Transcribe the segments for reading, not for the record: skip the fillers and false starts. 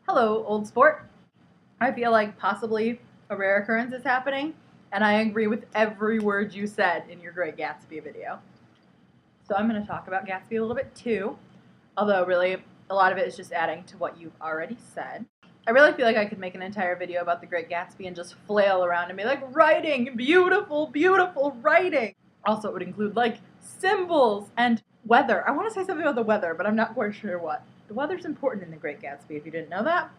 Hello, old sport. I feel like possibly a rare occurrence is happening, and I agree with every word you said in your Great Gatsby video. So I'm going to talk about Gatsby a little bit too, although really a lot of it is just adding to what you've already said. I really feel like I could make an entire video about the Great Gatsby and just flail around and be like, writing, beautiful, beautiful writing. Also, it would include like symbols and weather. I want to say something about the weather, but I'm not quite sure what. The weather's important in the Great Gatsby if you didn't know that,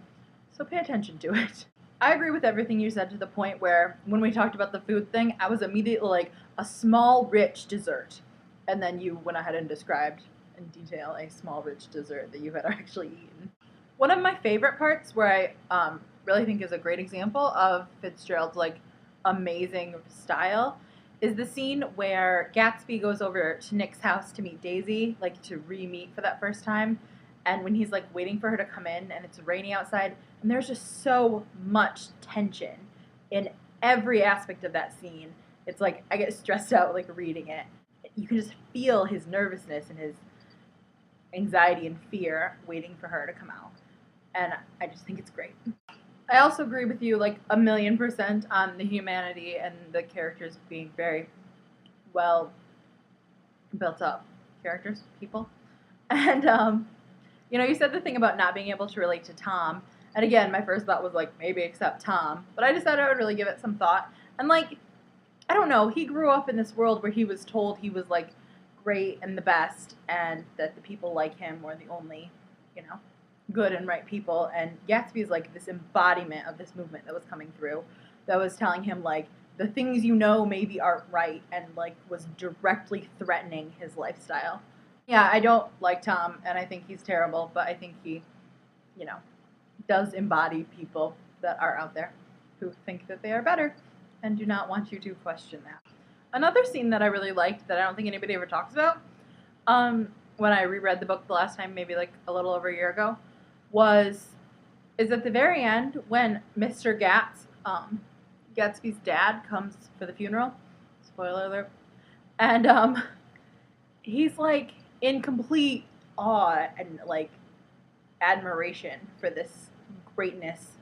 so pay attention to it. I agree with everything you said to the point where when we talked about the food thing, I was immediately like a small rich dessert. And then you went ahead and described in detail a small rich dessert that you had actually eaten. One of my favorite parts where I really think is a great example of Fitzgerald's like amazing style is the scene where Gatsby goes over to Nick's house to meet Daisy, like to re-meet for that first time. And when he's like waiting for her to come in and it's rainy outside, and there's just so much tension in every aspect of that scene. It's like I get stressed out like reading it. You can just feel his nervousness and his anxiety and fear waiting for her to come out. And I just think it's great. I also agree with you like 1,000,000% on the humanity and the characters being very well built up characters, people. And you said the thing about not being able to relate to Tom. And again, my first thought was like, maybe except Tom. But I decided I would really give it some thought. And like, I don't know, he grew up in this world where he was told he was like great and the best and that the people like him were the only, good and right people. And Gatsby is like this embodiment of this movement that was coming through that was telling him like the things maybe aren't right and like was directly threatening his lifestyle. Yeah, I don't like Tom, and I think he's terrible, but I think he, does embody people that are out there who think that they are better and do not want you to question that. Another scene that I really liked that I don't think anybody ever talks about, when I reread the book the last time, maybe like a little over a year ago, is at the very end when Mr. Gatsby's dad comes for the funeral. Spoiler alert. And he's like in complete awe and like admiration for this greatness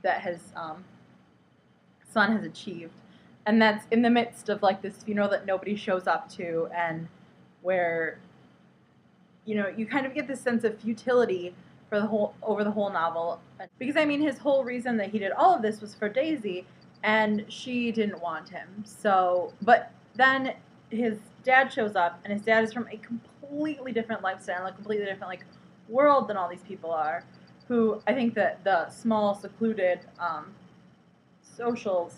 that his son has achieved, and that's in the midst of like this funeral that nobody shows up to, and where you kind of get this sense of futility for the whole novel, because I mean his whole reason that he did all of this was for Daisy, and she didn't want him. So, but then his dad shows up, and his dad is from a completely different lifestyle, a completely different like world than all these people are. Who I think that the small, secluded social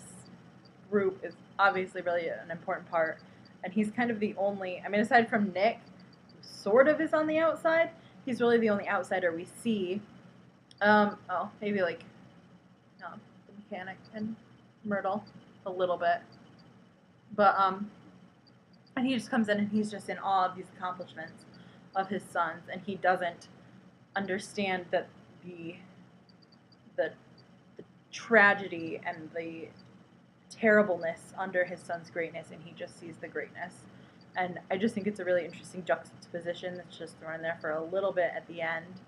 group is obviously really an important part, and he's kind of the only. I mean, aside from Nick, who sort of is on the outside, he's really the only outsider we see. Maybe like the mechanic and Myrtle a little bit, but and he just comes in and he's just in awe of these accomplishments of his sons, and he doesn't understand that the tragedy and the terribleness under his son's greatness, and he just sees the greatness. And I just think it's a really interesting juxtaposition that's just thrown in there for a little bit at the end,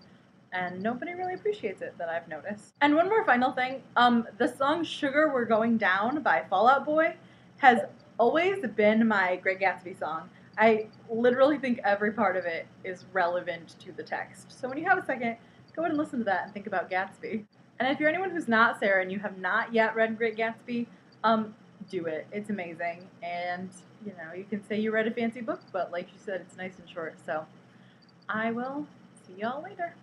and nobody really appreciates it that I've noticed. And one more final thing, the song Sugar We're Going Down by Fall Out Boy has always been my Great Gatsby song. I literally think every part of it is relevant to the text. So when you have a second, go ahead and listen to that and think about Gatsby. And if you're anyone who's not Sarah and you have not yet read Great Gatsby, do it. It's amazing. And, you can say you read a fancy book, but like you said, it's nice and short. So I will see y'all later.